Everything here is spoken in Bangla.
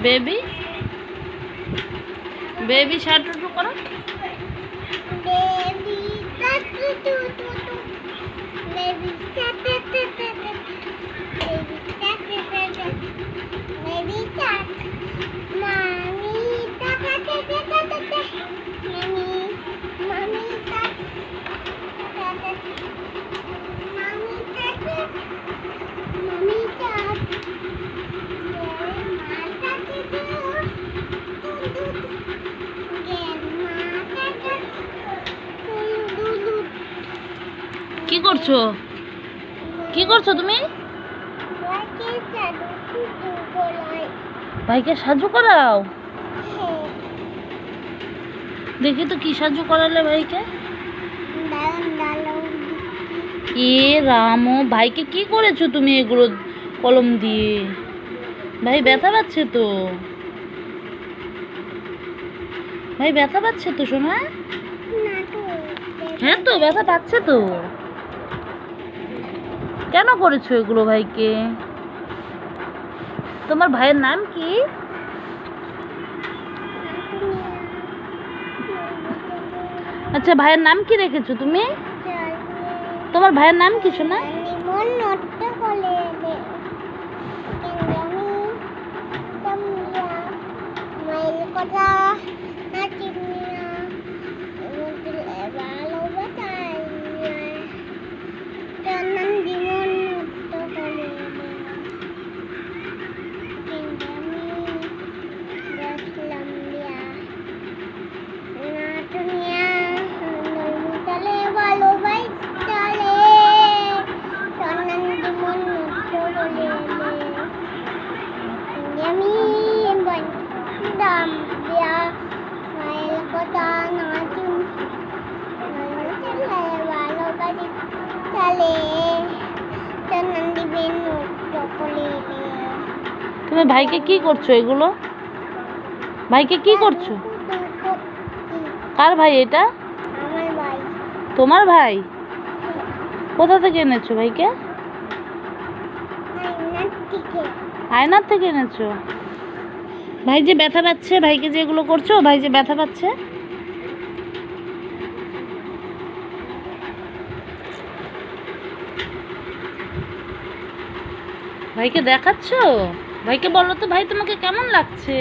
বেবি বেবি শার্টু করো। বেবি টাটু টু টু টু বেবি টাটু টু টু টু বেবি টাটু টু টু বেবি টাট মামি টাটা টু টু টু টু মামি মামি টাট টাটা মামি টাট মামি টাট কি করছো? কি করছো তুমি? ভাইকে সাজু করাও। দেখি তো কি সাজু করালে ভাইকে। এ রাম, ভাইকে কি করেছো তুমি এগুলো কলম দিয়ে? ভাই ব্যথা পাচ্ছে তো, ভাই ব্যথা পাচ্ছে তো সোনা। হ্যাঁ তো ব্যথা পাচ্ছে তো। কেন করেছো এগুলো ভাইকে? তোমার ভাইয়ের নাম কি? আচ্ছা, ভাইয়ের নাম কি রেখেছো তুমি? তোমার ভাইয়ের নাম কি সোনা? তুমি ভাইকে কি করছো এগুলো? ভাইকে কি করছো? কার ভাই এটা? আমার ভাই। তোমার ভাই? কোথা থেকে এনেছো ভাইকে? আয়নার থেকে এনেছো? ভাই যে ব্যথা পাচ্ছে, ভাইকে যে এগুলো করছো, ভাই যে ব্যথা পাচ্ছে। ভাইকে দেখাচ্ছো? ভাইকে বলো তো ভাই তোমাকে কেমন লাগছে?